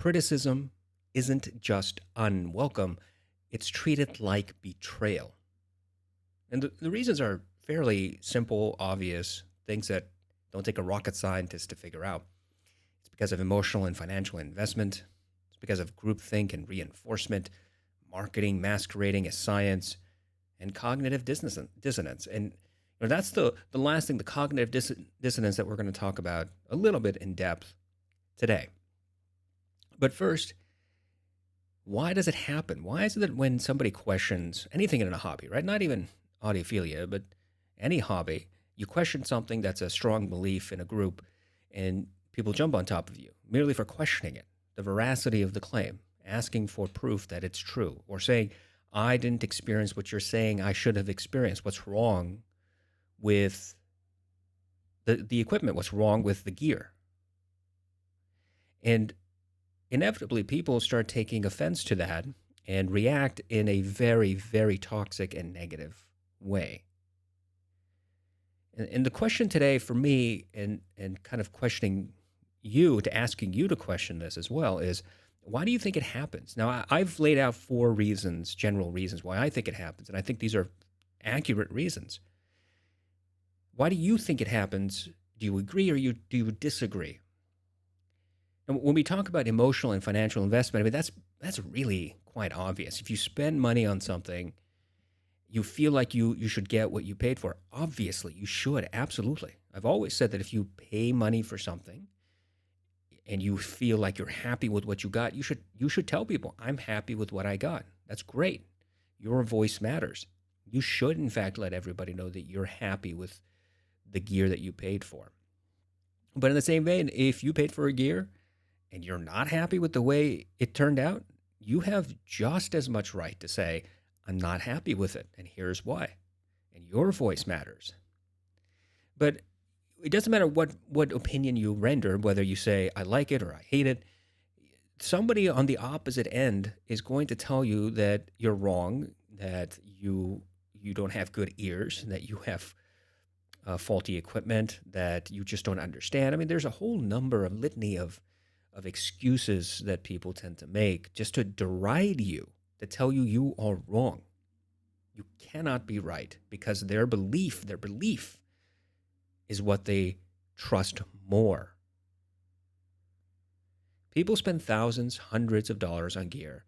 criticism isn't just unwelcome, it's treated like betrayal. And the reasons are fairly simple, obvious, things that don't take a rocket scientist to figure out. It's because of emotional and financial investment. It's because of groupthink and reinforcement, marketing masquerading as science, and cognitive dissonance. And that's the last thing, the cognitive dissonance that we're going to talk about a little bit in depth today. But first, why does it happen? Why is it that when somebody questions anything in a hobby, right? Not even audiophilia, but any hobby, you question something that's a strong belief in a group and people jump on top of you merely for questioning it, the veracity of the claim, asking for proof that it's true, or saying, I didn't experience what you're saying I should have experienced. What's wrong with the equipment? What's wrong with the gear? And inevitably, people start taking offense to that and react in a very, very toxic and negative way. And the question today for me, and kind of questioning you, to asking you to question this as well, is why do you think it happens? Now, I've laid out 4 reasons, general reasons why I think it happens, and I think these are accurate reasons. Why do you think it happens? Do you agree or do you disagree? And when we talk about emotional and financial investment, I mean, that's really quite obvious. If you spend money on something, you feel like you should get what you paid for. Obviously, you should, absolutely. I've always said that if you pay money for something and you feel like you're happy with what you got, you should tell people, I'm happy with what I got. That's great. Your voice matters. You should, in fact, let everybody know that you're happy with the gear that you paid for. But in the same vein, if you paid for a gear and you're not happy with the way it turned out, you have just as much right to say, I'm not happy with it, and here's why. And your voice matters. But it doesn't matter what opinion you render, whether you say, I like it or I hate it. Somebody on the opposite end is going to tell you that you're wrong, that you don't have good ears, that you have faulty equipment, that you just don't understand. I mean, there's a whole litany of excuses that people tend to make just to deride you, to tell you you are wrong. You cannot be right, because their belief is what they trust more. People spend thousands, hundreds of dollars on gear,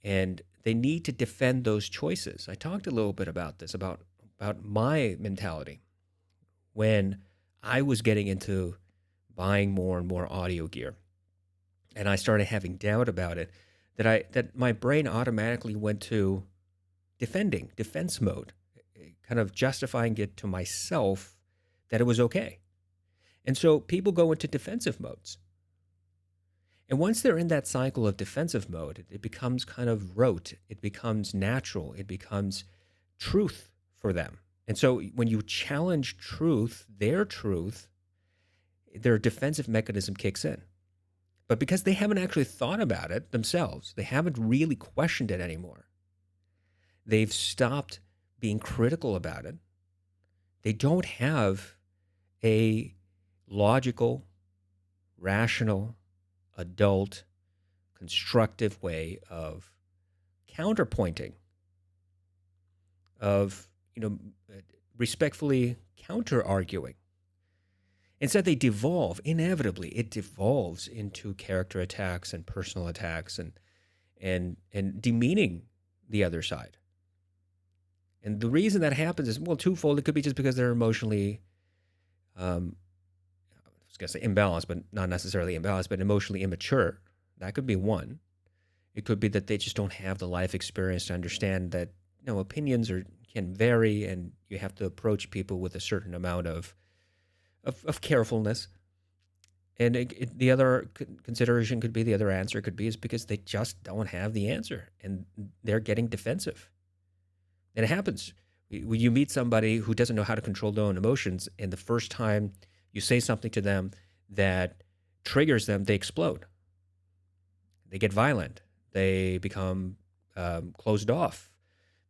and they need to defend those choices. I talked a little bit about this, about my mentality when I was getting into buying more and more audio gear, and I started having doubt about it, that my brain automatically went to defense mode, kind of justifying it to myself that it was okay. And so people go into defensive modes. And once they're in that cycle of defensive mode, it becomes kind of rote. It becomes natural. It becomes truth for them. And so when you challenge their defensive mechanism kicks in. But because they haven't actually thought about it themselves, they haven't really questioned it anymore. They've stopped being critical about it. They don't have a logical, rational, adult, constructive way of counterpointing, of respectfully counter-arguing. Instead, they inevitably it devolves into character attacks and personal attacks and demeaning the other side. And the reason that happens is, well, twofold. It could be just because they're emotionally, I was going to say imbalanced, but not necessarily imbalanced, but emotionally immature. That could be one. It could be that they just don't have the life experience to understand that, opinions can vary, and you have to approach people with a certain amount of carefulness. And the other consideration could be, the other answer could be, is because they just don't have the answer and they're getting defensive. And it happens when you meet somebody who doesn't know how to control their own emotions, and the first time you say something to them that triggers them, they explode. They get violent. They become closed off.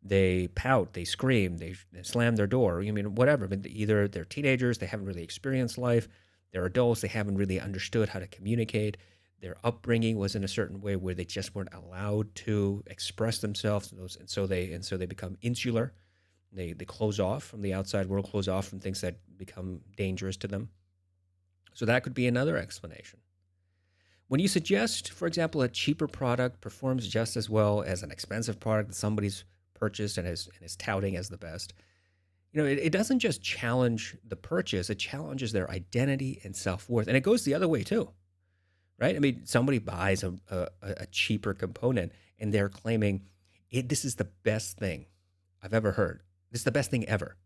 They pout, they scream, they slam their door. Whatever. But either they're teenagers, they haven't really experienced life. They're adults, they haven't really understood how to communicate. their upbringing was in a certain way where they just weren't allowed to express themselves, and so they become insular. They close off from the outside world, close off from things that become dangerous to them. So that could be another explanation. When you suggest, for example, a cheaper product performs just as well as an expensive product that somebody's purchased and is touting as the best, it doesn't just challenge the purchase, it challenges their identity and self-worth. And it goes the other way too, right? I mean, somebody buys a cheaper component and they're claiming, this is the best thing I've ever heard. This is the best thing ever.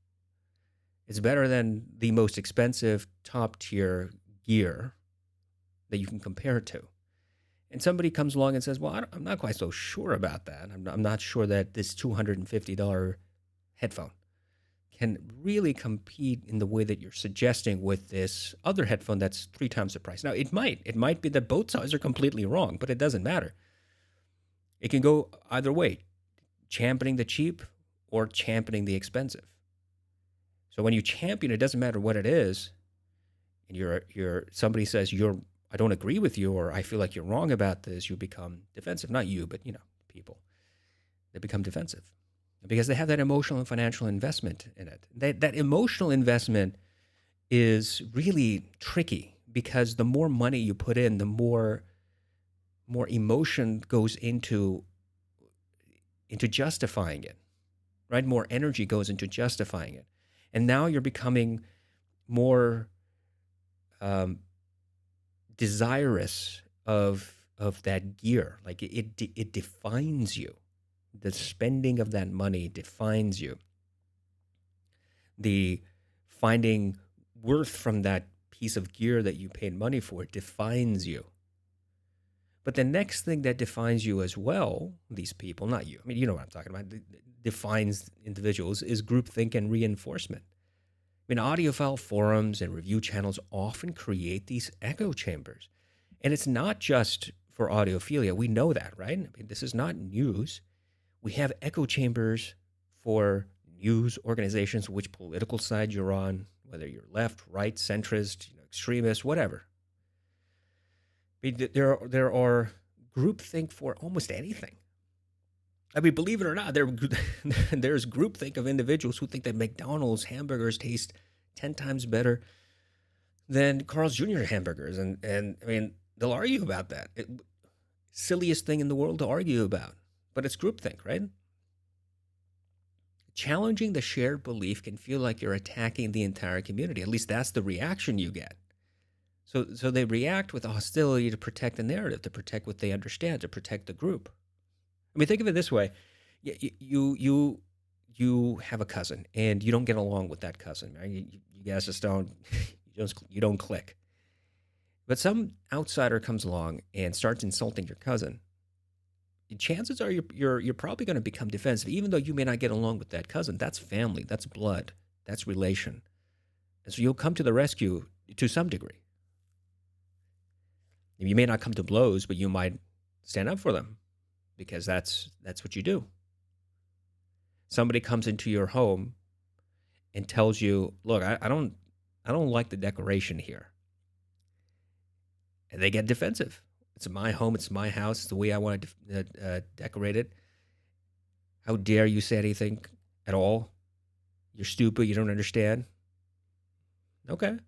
It's better than the most expensive top tier gear that you can compare it to. And somebody comes along and says, well, I'm not quite so sure about that. I'm not sure that this $250 headphone can really compete in the way that you're suggesting with this other headphone that's 3 times the price. Now, it might be that both sides are completely wrong, but it doesn't matter. It can go either way, championing the cheap or championing the expensive. So when you champion, it doesn't matter what it is, and somebody says I don't agree with you, or I feel like you're wrong about this, you become defensive. Not you, but people. They become defensive because they have that emotional and financial investment in it. That emotional investment is really tricky because the more money you put in, the more emotion goes into justifying it, right? More energy goes into justifying it. And now you're becoming more desirous of that gear. Like it defines you. The spending of that money defines you. The finding worth from that piece of gear that you paid money for defines you. But the next thing that defines you as well, these people, not you, I mean, you know what I'm talking about, defines individuals, is groupthink and reinforcement. I mean, audiophile forums and review channels often create these echo chambers. And it's not just for audiophilia. We know that, right? I mean, this is not news. We have echo chambers for news organizations, which political side you're on, whether you're left, right, centrist, extremist, whatever. I mean, there are groupthink for almost anything. I mean, believe it or not, there's groupthink of individuals who think that McDonald's hamburgers taste 10 times better than Carl's Jr. hamburgers. And I mean, they'll argue about that. Silliest thing in the world to argue about. But it's groupthink, right? Challenging the shared belief can feel like you're attacking the entire community. At least that's the reaction you get. So they react with hostility to protect the narrative, to protect what they understand, to protect the group. I mean, think of it this way: you have a cousin, and you don't get along with that cousin. Right? You guys just don't you don't click. But some outsider comes along and starts insulting your cousin. Chances are you're probably going to become defensive, even though you may not get along with that cousin. That's family, that's blood, that's relation, and so you'll come to the rescue to some degree. You may not come to blows, but you might stand up for them. Because that's what you do. Somebody comes into your home and tells you, "Look, I don't like the decoration here," and they get defensive. It's my home. It's my house. It's the way I want to decorate it. How dare you say anything at all? You're stupid. You don't understand. Okay.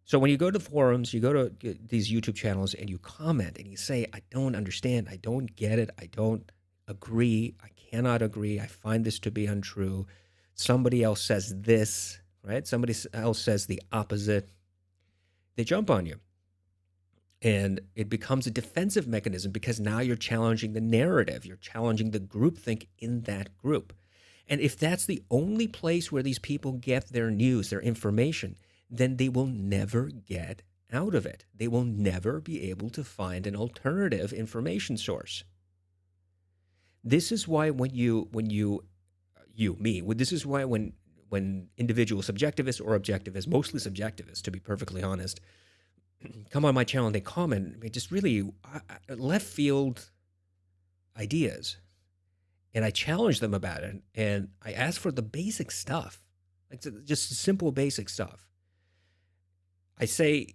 So when you go to forums, you go to these YouTube channels and you comment and you say, I don't understand, I don't get it, I don't agree, I cannot agree, I find this to be untrue. Somebody else says this, right? Somebody else says the opposite. They jump on you. And it becomes a defensive mechanism because now you're challenging the narrative. You're challenging the groupthink in that group. And if that's the only place where these people get their news, their information, then they will never get out of it. They will never be able to find an alternative information source. This is why when individual subjectivists or objectivists, mostly subjectivists, to be perfectly honest, come on my channel and they comment, I mean, just really left field ideas. And I challenge them about it. And I ask for the basic stuff, like just simple basic stuff. I say,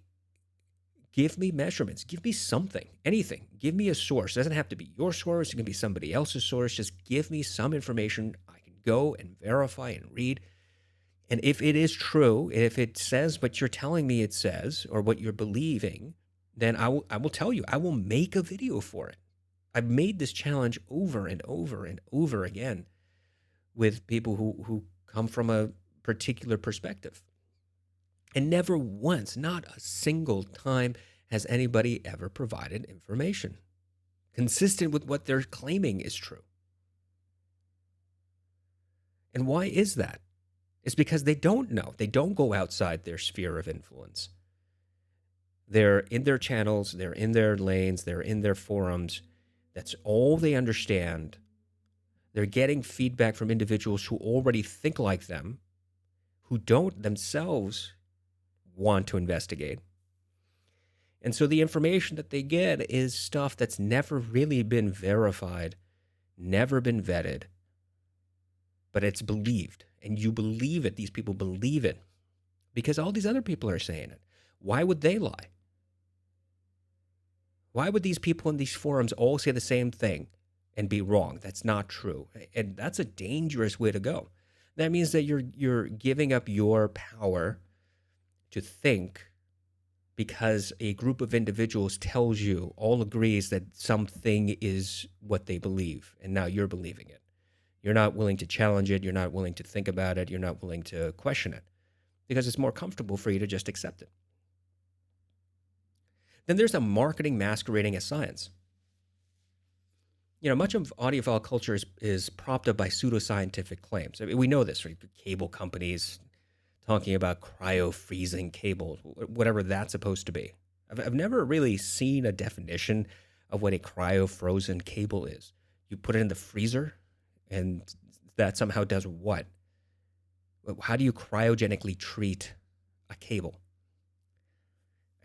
Give me measurements. Give me something, anything. Give me a source. It doesn't have to be your source. It can be somebody else's source. Just give me some information I can go and verify and read. And if it is true, if it says what you're telling me it says or what you're believing, then I will tell you. I will make a video for it. I've made this challenge over and over and over again with people who come from a particular perspective. And never once, not a single time, has anybody ever provided information consistent with what they're claiming is true. And why is that? It's because they don't know. They don't go outside their sphere of influence. They're in their channels, they're in their lanes, they're in their forums. That's all they understand. They're getting feedback from individuals who already think like them, who don't themselves want to investigate. And so the information that they get is stuff that's never really been verified, never been vetted, but it's believed. And you believe it. These people believe it because all these other people are saying it. Why would they lie? Why would these people in these forums all say the same thing and be wrong? That's not true. And that's a dangerous way to go. That means that you're giving up your power to think because a group of individuals tells you, all agrees that something is what they believe, and now you're believing it. You're not willing to challenge it. You're not willing to think about it. You're not willing to question it because it's more comfortable for you to just accept it. Then there's a marketing masquerading as science. You know, much of audiophile culture is propped up by pseudoscientific claims. I mean, we know this, right? Cable companies talking about cryo-freezing cables, whatever that's supposed to be. I've never really seen a definition of what a cryo-frozen cable is. You put it in the freezer, and that somehow does what? How do you cryogenically treat a cable?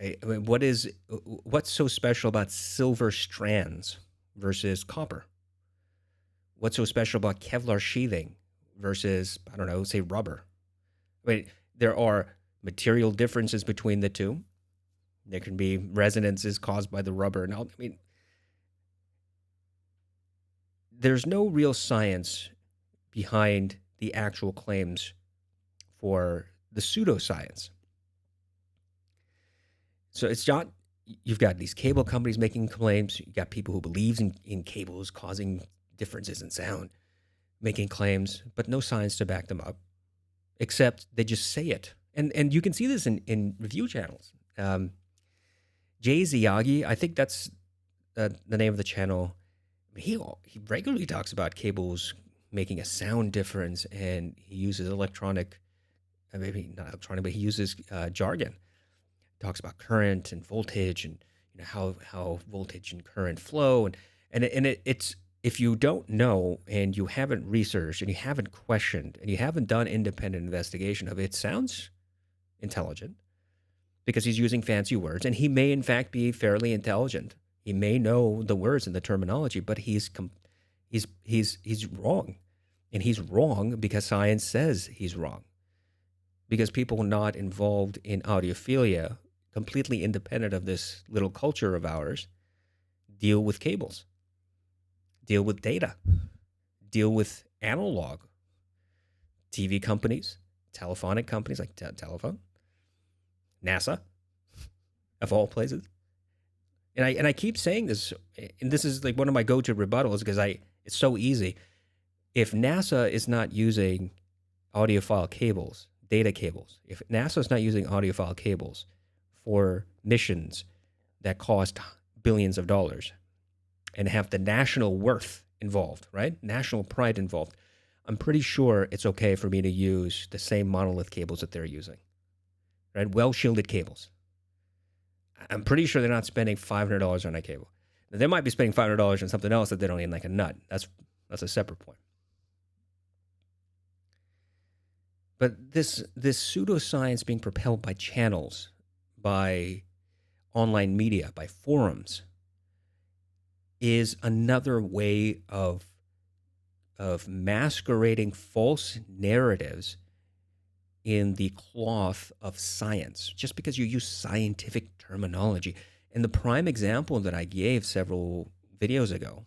I mean, what's so special about silver strands versus copper? What's so special about Kevlar sheathing versus, I don't know, say rubber? I mean, there are material differences between the two. There can be resonances caused by the rubber and all. I mean, there's no real science behind the actual claims for the pseudoscience. So it's not, you've got these cable companies making claims. You've got people who believe in cables causing differences in sound, making claims, but no science to back them up, except they just say it. And you can see this in review channels. Jay Ziyagi, I think that's the name of the channel. He regularly talks about cables making a sound difference, and he uses electronic, maybe not electronic, but he uses jargon. Talks about current and voltage, and you know how voltage and current flow, and it's, if you don't know and you haven't researched and you haven't questioned and you haven't done independent investigation of it, it sounds intelligent because he's using fancy words, and he may in fact be fairly intelligent. He may know the words and the terminology, but he's wrong, and he's wrong because science says he's wrong. Because people not involved in audiophilia, completely independent of this little culture of ours, deal with cables, deal with data, deal with analog. TV companies, telephonic companies like telephone, NASA, of all places. And I keep saying this, and this is like one of my go-to rebuttals because it's so easy. If NASA is not using audiophile cables, data cables, if NASA is not using audiophile cables for missions that cost billions of dollars and have the national worth involved, right? National pride involved, I'm pretty sure it's okay for me to use the same monolith cables that they're using, right? Well-shielded cables. I'm pretty sure they're not spending $500 on a cable. Now, they might be spending $500 on something else that they don't need, like a nut. That's a separate point. But this pseudoscience being propelled by channels, by online media, by forums, is another way of masquerading false narratives in the cloth of science just because you use scientific terminology. And the prime example that I gave several videos ago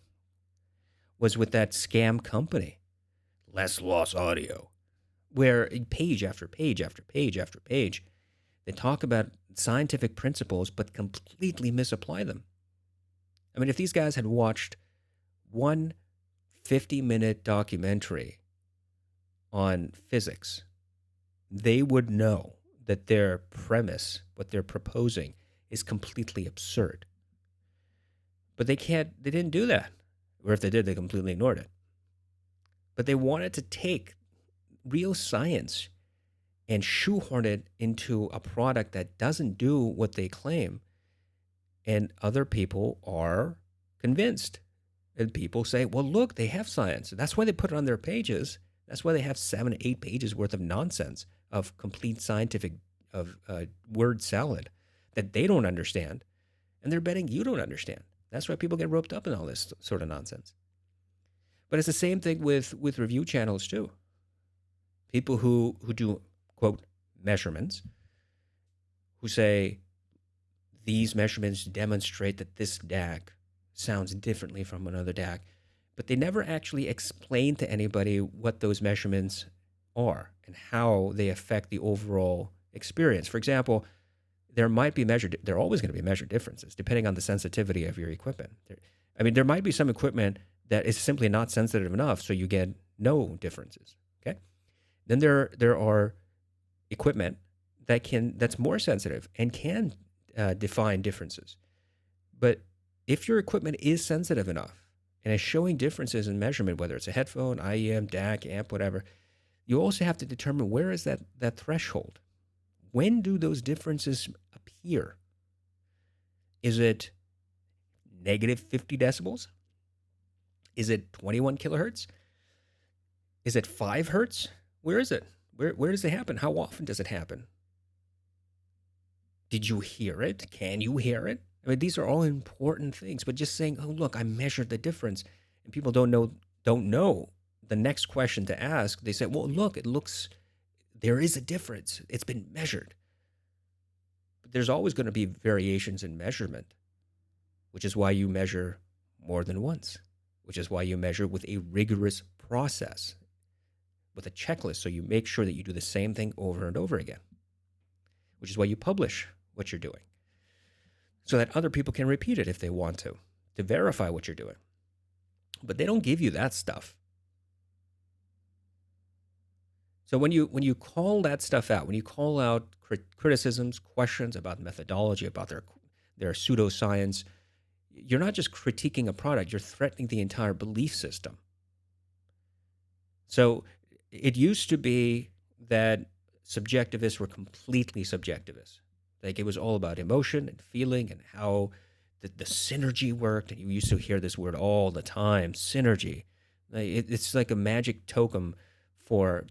was with that scam company, Less Loss Audio, where page after page after page after page, they talk about scientific principles but completely misapply them. I mean, if these guys had watched one 50-minute documentary on physics, they would know that their premise, what they're proposing, is completely absurd. But they didn't do that. Or if they did, they completely ignored it. But they wanted to take real science and shoehorn it into a product that doesn't do what they claim. And other people are convinced. And people say, well, look, they have science. That's why they put it on their pages. That's why they have 7 to 8 pages worth of nonsense, of complete scientific word salad that they don't understand. And they're betting you don't understand. That's why people get roped up in all this sort of nonsense. But it's the same thing with review channels too. People who do, quote, measurements, who say these measurements demonstrate that this DAC sounds differently from another DAC, but they never actually explain to anybody what those measurements are and how they affect the overall experience. For example, there always going to be measured differences depending on the sensitivity of your equipment. There might be some equipment that is simply not sensitive enough, so you get no differences. Okay. Then there are equipment that's more sensitive and can define differences. But if your equipment is sensitive enough and is showing differences in measurement, whether it's a headphone, IEM, DAC, amp, whatever, you also have to determine where is that threshold. When do those differences appear? Is it negative 50 decibels? Is it 21 kilohertz? Is it 5 hertz? Where is it? Where does it happen? How often does it happen? Did you hear it? Can you hear it? I mean, these are all important things, but just saying, oh, look, I measured the difference, and people don't know the next question to ask. They say, well, look, there is a difference. It's been measured. But there's always going to be variations in measurement, which is why you measure more than once, which is why you measure with a rigorous process, with a checklist, so you make sure that you do the same thing over and over again, which is why you publish what you're doing, so that other people can repeat it if they want to verify what you're doing. But they don't give you that stuff. So when you call that stuff out, when you call out criticisms, questions about methodology, about their pseudoscience, you're not just critiquing a product, you're threatening the entire belief system. So it used to be that subjectivists were completely subjectivist. Like it was all about emotion and feeling and how the synergy worked. And you used to hear this word all the time, synergy. It's like a magic totem, not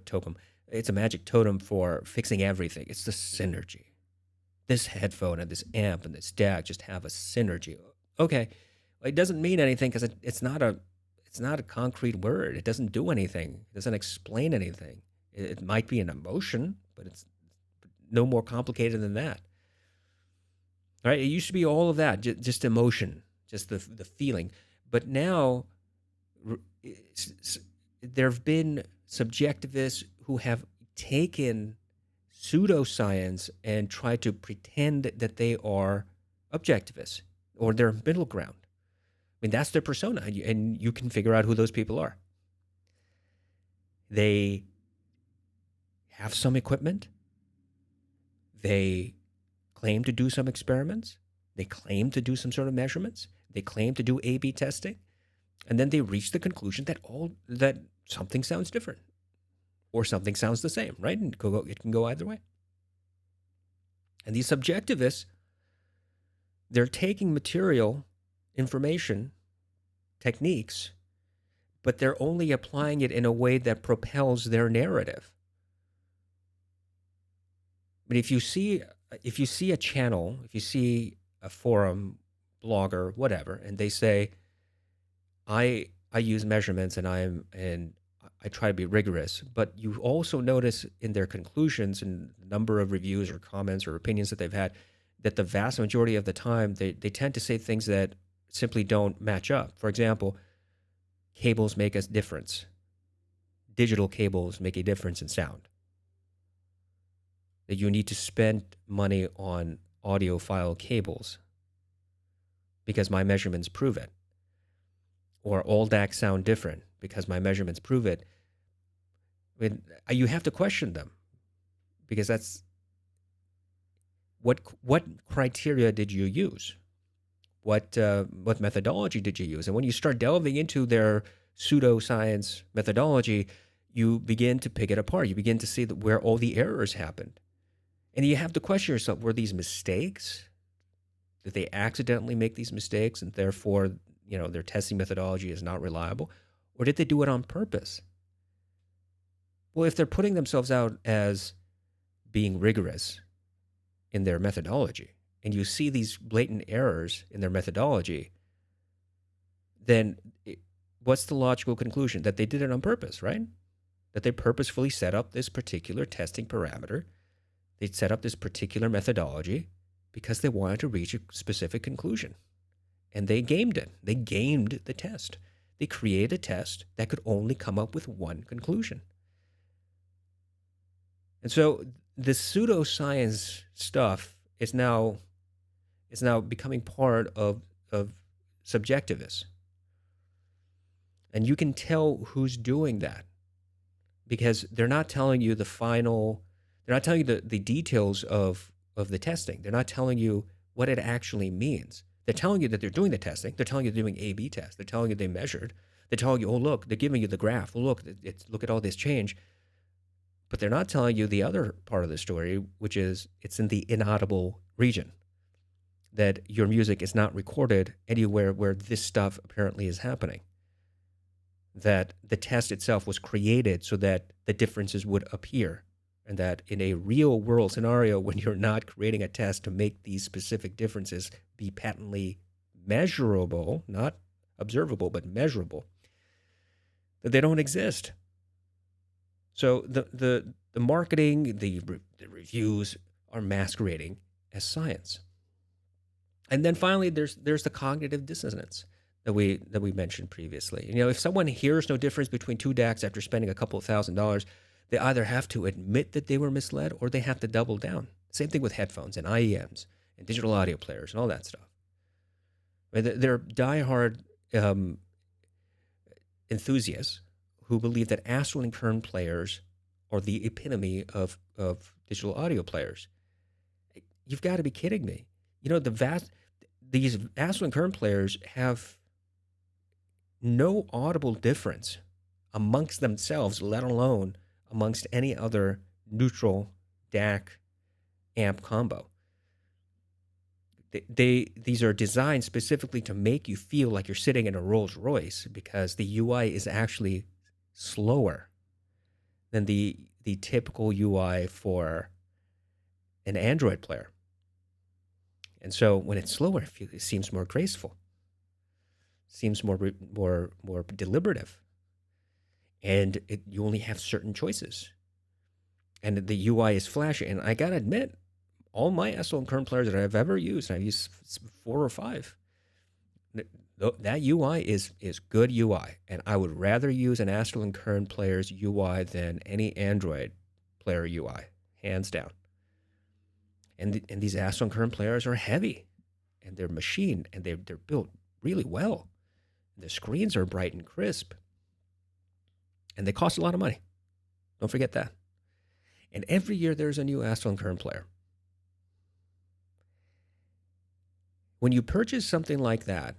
totem. It's a magic totem for fixing everything. It's the synergy. This headphone and this amp and this DAC just have a synergy. Okay, well, it doesn't mean anything because it's not a concrete word. It doesn't do anything. It doesn't explain anything. It might be an emotion, but it's no more complicated than that. All right? It used to be all of that, just emotion, just the feeling. But now there have been subjectivists who have taken pseudoscience and tried to pretend that they are objectivists or they're middle ground. I mean, that's their persona, and you can figure out who those people are. They have some equipment. They claim to do some experiments. They claim to do some sort of measurements. They claim to do A/B testing. And then they reach the conclusion that something sounds different or something sounds the same, right? And it can go either way. And these subjectivists, they're taking material, information, techniques, but they're only applying it in a way that propels their narrative. But if you see a channel, if you see a forum, blogger, whatever, and they say, I use measurements and I try to be rigorous, but you also notice in their conclusions and the number of reviews or comments or opinions that they've had that the vast majority of the time they tend to say things that simply don't match up. For example, cables make a difference. Digital cables make a difference in sound. That you need to spend money on audiophile cables because my measurements prove it. Or all DACs sound different because my measurements prove it. I mean, you have to question them because that's what criteria did you use? What methodology did you use? And when you start delving into their pseudoscience methodology, you begin to pick it apart. You begin to see that where all the errors happened. And you have to question yourself, were these mistakes? Did they accidentally make these mistakes and therefore, their testing methodology is not reliable? Or did they do it on purpose? Well, if they're putting themselves out as being rigorous in their methodology, and you see these blatant errors in their methodology, then what's the logical conclusion? That they did it on purpose, right? That they purposefully set up this particular testing parameter. They set up this particular methodology because they wanted to reach a specific conclusion. And they gamed it. They gamed the test. They created a test that could only come up with one conclusion. And so the pseudoscience stuff is now becoming part of subjectivists. And you can tell who's doing that because they're not telling you they're not telling you the details of the testing. They're not telling you what it actually means. They're telling you that they're doing the testing. They're telling you they're doing A/B tests. They're telling you they measured. They're telling you, oh, look, they're giving you the graph. Oh, look, look at all this change. But they're not telling you the other part of the story, which is it's in the inaudible region, that your music is not recorded anywhere where this stuff apparently is happening. That the test itself was created so that the differences would appear. And that in a real world scenario, when you're not creating a test to make these specific differences be patently measurable, not observable, but measurable, that they don't exist. So the marketing, the reviews are masquerading as science. And then finally, there's the cognitive dissonance that we mentioned previously. If someone hears no difference between two DACs after spending a couple of $1,000s, they either have to admit that they were misled or they have to double down. Same thing with headphones and IEMs and digital audio players and all that stuff. I mean, they're diehard enthusiasts who believe that Astral and Kern players are the epitome of digital audio players. You've got to be kidding me. These Astral and Kern players have no audible difference amongst themselves, let alone amongst any other neutral DAC amp combo. These are designed specifically to make you feel like you're sitting in a Rolls Royce because the UI is actually slower than the typical UI for an Android player. And so when it's slower, it seems more graceful, seems more deliberative. And you only have certain choices. And the UI is flashy. And I got to admit, all my Astral and Kern players that I've ever used, and I've used 4 or 5, that UI is good UI. And I would rather use an Astral and Kern player's UI than any Android player UI, hands down. And these Astral and Kern players are heavy, and they're machined, and they're built really well. The screens are bright and crisp. And they cost a lot of money. Don't forget that. And every year there's a new Astral and Kern player. When you purchase something like that,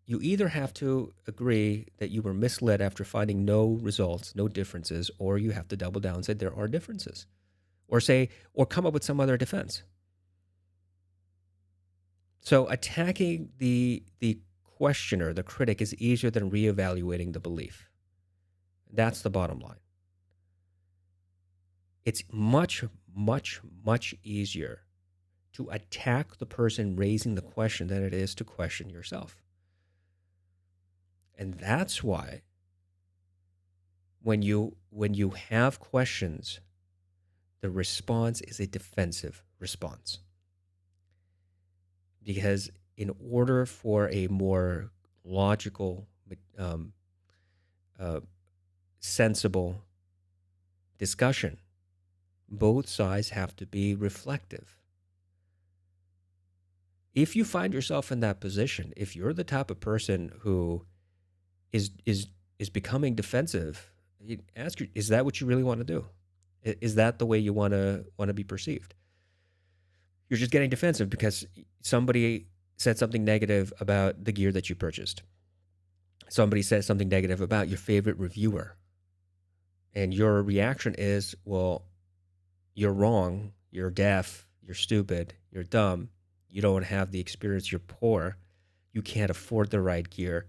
you either have to agree that you were misled after finding no results, no differences, or you have to double down and say there are differences. Or come up with some other defense. So attacking the questioner, the critic, is easier than reevaluating the belief. That's the bottom line. It's much, much, much easier to attack the person raising the question than it is to question yourself. And that's why when you have questions, the response is a defensive response. Because in order for a more logical, uh, sensible discussion, both sides have to be reflective. If you find yourself in that position, if you're the type of person who is becoming defensive, you ask your, is that what you really want to do? Is that the way you want to be perceived? You're just getting defensive because somebody said something negative about the gear that you purchased. Somebody said something negative about your favorite reviewer. And your reaction is, well, you're wrong, you're deaf, you're stupid, you're dumb, you don't have the experience, you're poor, you can't afford the right gear,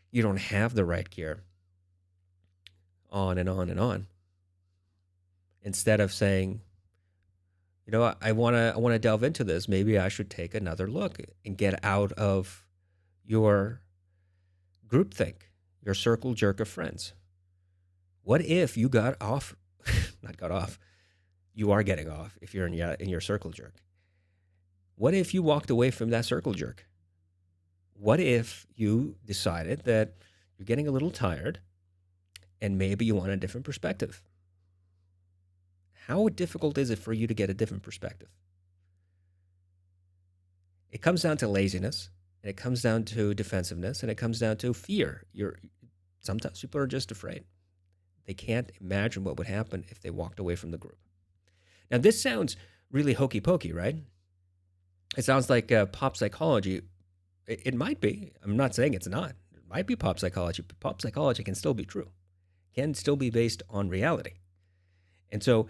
you don't have the right gear, on and on and on. Instead of saying, you know, I want to delve into this, maybe I should take another look and get out of your groupthink, your circle jerk of friends. What if you got off, not got off, you are getting off if you're in your circle jerk. What if you walked away from that circle jerk? What if you decided that you're getting a little tired and maybe you want a different perspective? How difficult is it for you to get a different perspective? It comes down to laziness, and it comes down to defensiveness, and it comes down to fear. Sometimes people are just afraid. They can't imagine what would happen if they walked away from the group. Now, this sounds really hokey pokey, right? It sounds like pop psychology. It might be. I'm not saying it's not. It might be pop psychology, but pop psychology can still be true. It can still be based on reality. And so,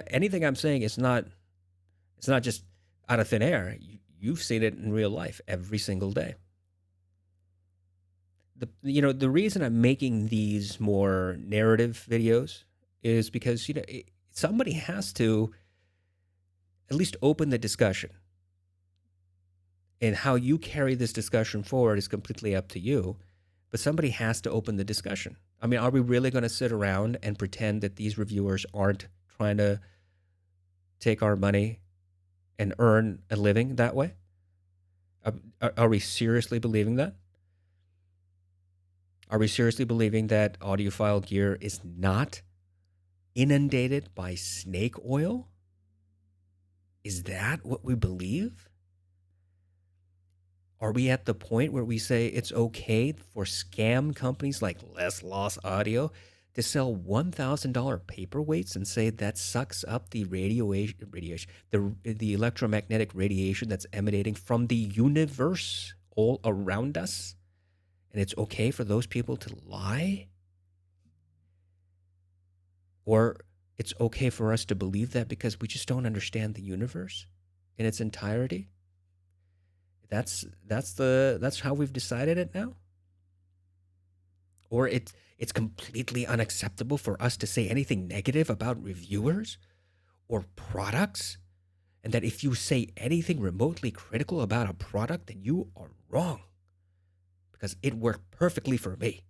anything I'm saying is not. It's not just out of thin air. You've seen it in real life every single day. The reason I'm making these more narrative videos is because somebody has to at least open the discussion. And how you carry this discussion forward is completely up to you, but somebody has to open the discussion. I mean, are we really going to sit around and pretend that these reviewers aren't trying to take our money and earn a living that way? Are we seriously believing that? Are we seriously believing that audiophile gear is not inundated by snake oil? Is that what we believe? Are we at the point where we say it's okay for scam companies like Less Loss Audio to sell $1,000 paperweights and say that sucks up the radiation, the electromagnetic radiation that's emanating from the universe all around us? And it's okay for those people to lie? Or it's okay for us to believe that because we just don't understand the universe in its entirety? That's how we've decided it now? Or it's completely unacceptable for us to say anything negative about reviewers or products, and that if you say anything remotely critical about a product, then you are wrong because it worked perfectly for me.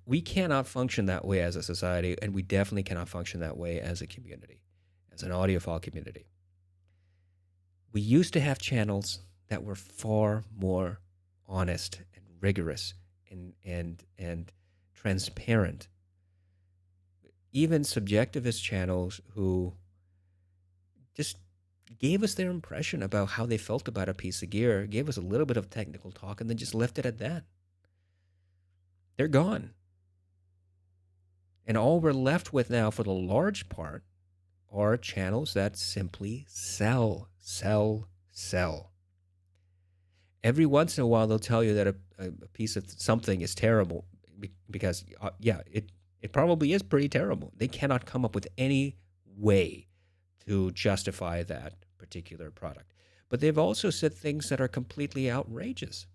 We cannot function that way as a society, and we definitely cannot function that way as a community, as an audiophile community. We used to have channels that were far more honest and rigorous and transparent. Even subjectivist channels who just gave us their impression about how they felt about a piece of gear, gave us a little bit of technical talk, and then just left it at that. They're gone. And all we're left with now, for the large part, are channels that simply sell. Every once in a while, they'll tell you that a piece of something is terrible because, it probably is pretty terrible. They cannot come up with any way to justify that particular product. But they've also said things that are completely outrageous,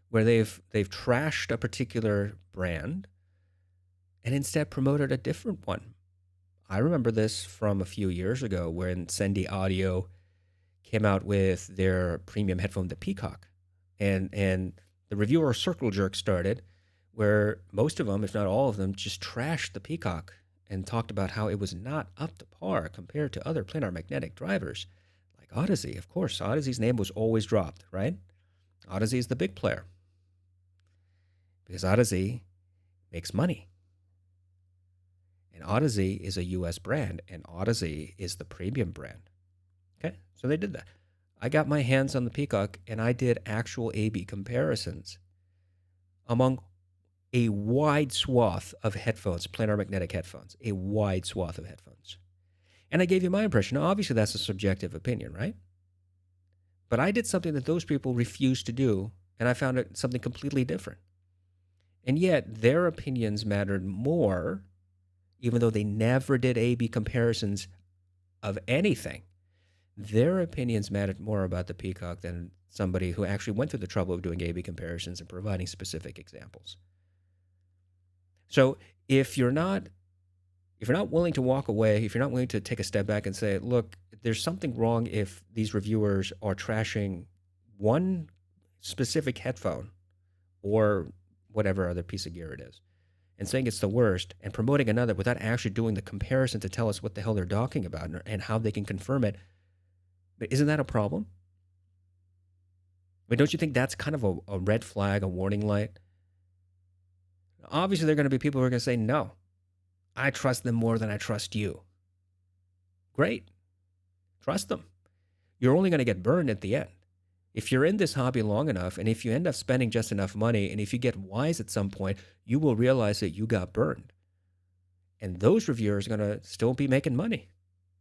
where they've trashed a particular brand and instead promoted a different one. I remember this from a few years ago when Sendy Audio came out with their premium headphone, the Peacock. And The reviewer circle jerk started, where most of them, if not all of them, just trashed the Peacock and talked about how it was not up to par compared to other planar magnetic drivers, like Audeze. Of course, Audeze's name was always dropped, right? Audeze is the big player because Audeze makes money. And Audeze is a U.S. brand, and Audeze is the premium brand. Okay, so they did that. I got my hands on the Peacock, and I did actual A/B comparisons among a wide swath of headphones, planar magnetic headphones, a wide swath of headphones. And I gave you my impression. Now, obviously, that's a subjective opinion, right? But I did something that those people refused to do, and I found it something completely different. And yet, their opinions mattered more, even though they never did A/B comparisons of anything. Their opinions mattered more about the Peacock than somebody who actually went through the trouble of doing A/B comparisons and providing specific examples. So if you're not willing to walk away, if you're not willing to take a step back and say, look, there's something wrong if these reviewers are trashing one specific headphone or whatever other piece of gear it is, and saying it's the worst, and promoting another without actually doing the comparison to tell us what the hell they're talking about and how they can confirm it, but isn't that a problem? But don't you think that's kind of a red flag, a warning light? Obviously, there are going to be people who are going to say, no, I trust them more than I trust you. Great. Trust them. You're only going to get burned at the end. If you're in this hobby long enough, and if you end up spending just enough money, and if you get wise at some point, you will realize that you got burned. And those reviewers are going to still be making money.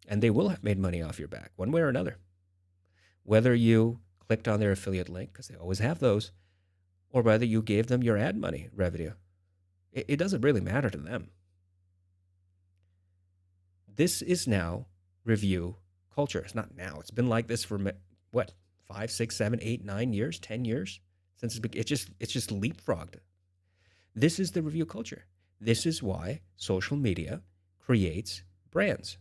And they will have made money off your back, one way or another. Whether you clicked on their affiliate link, because they always have those, or whether you gave them your ad money revenue. It doesn't really matter to them. This is now review culture. It's not now. It's been like this for, what, 5, 6, 7, 8, 9 years, 10 years? Since it's just leapfrogged. This is the review culture. This is why social media creates brands.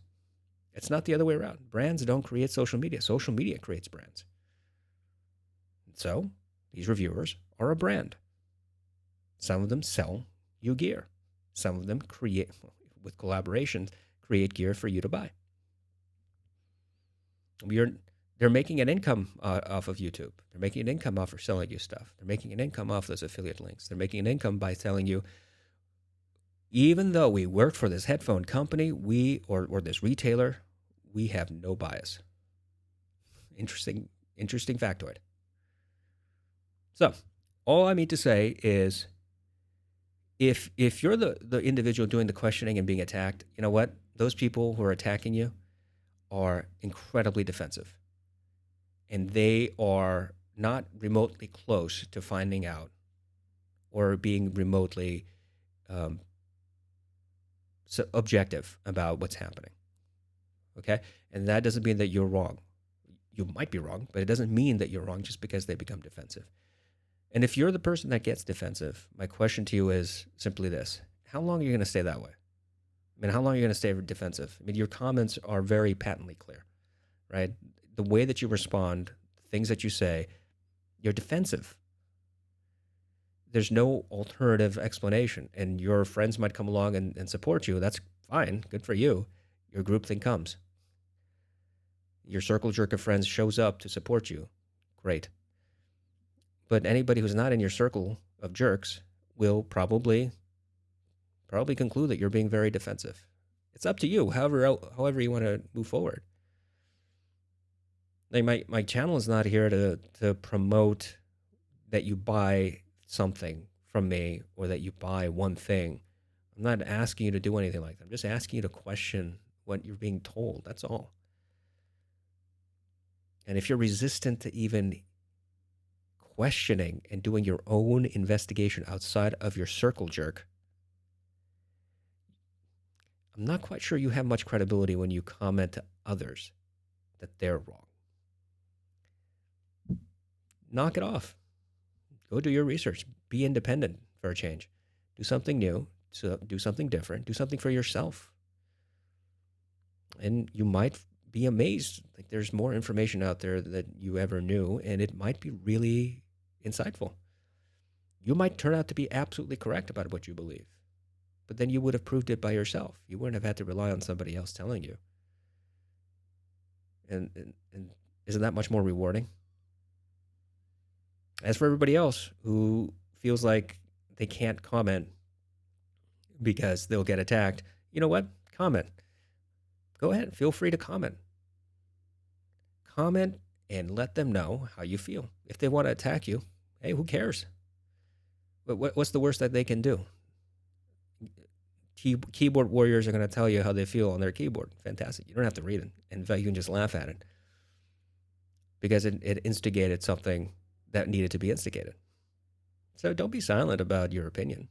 It's not the other way around. Brands don't create social media. Social media creates brands. So these reviewers are a brand. Some of them sell you gear. Some of them create, with collaborations, create gear for you to buy. They're making an income off of YouTube. They're making an income off of selling you stuff. They're making an income off those affiliate links. They're making an income by telling you, even though we work for this headphone company, or this retailer, we have no bias. Interesting factoid. So, all I mean to say is, if you're the individual doing the questioning and being attacked, you know what? Those people who are attacking you are incredibly defensive. And they are not remotely close to finding out or being remotely objective about what's happening. Okay? And that doesn't mean that you're wrong. You might be wrong, but it doesn't mean that you're wrong just because they become defensive. And if you're the person that gets defensive, my question to you is simply this. How long are you going to stay that way? I mean, how long are you going to stay defensive? I mean, your comments are very patently clear, right? The way that you respond, the things that you say, you're defensive. There's no alternative explanation. And your friends might come along and support you. That's fine. Good for you. Your groupthink comes. Your circle jerk of friends shows up to support you. Great. But anybody who's not in your circle of jerks will probably conclude that you're being very defensive. It's up to you, however you want to move forward. Like my channel is not here to promote that you buy something from me or that you buy one thing. I'm not asking you to do anything like that. I'm just asking you to question what you're being told. That's all. And if you're resistant to even questioning and doing your own investigation outside of your circle jerk, I'm not quite sure you have much credibility when you comment to others that they're wrong. Knock it off. Go do your research. Be independent for a change. Do something new. Do something different. Do something for yourself. And you might be amazed. Like, there's more information out there that you ever knew, and it might be really insightful. You might turn out to be absolutely correct about what you believe, but then you would have proved it by yourself. You wouldn't have had to rely on somebody else telling you. And isn't that much more rewarding? As for everybody else who feels like they can't comment because they'll get attacked, you know what? Comment. Go ahead. Feel free to comment. Comment and let them know how you feel. If they want to attack you, hey, who cares? What's the worst that they can do? Keyboard warriors are going to tell you how they feel on their keyboard. Fantastic. You don't have to read it. In fact, you can just laugh at it because it instigated something that needed to be instigated. So don't be silent about your opinion.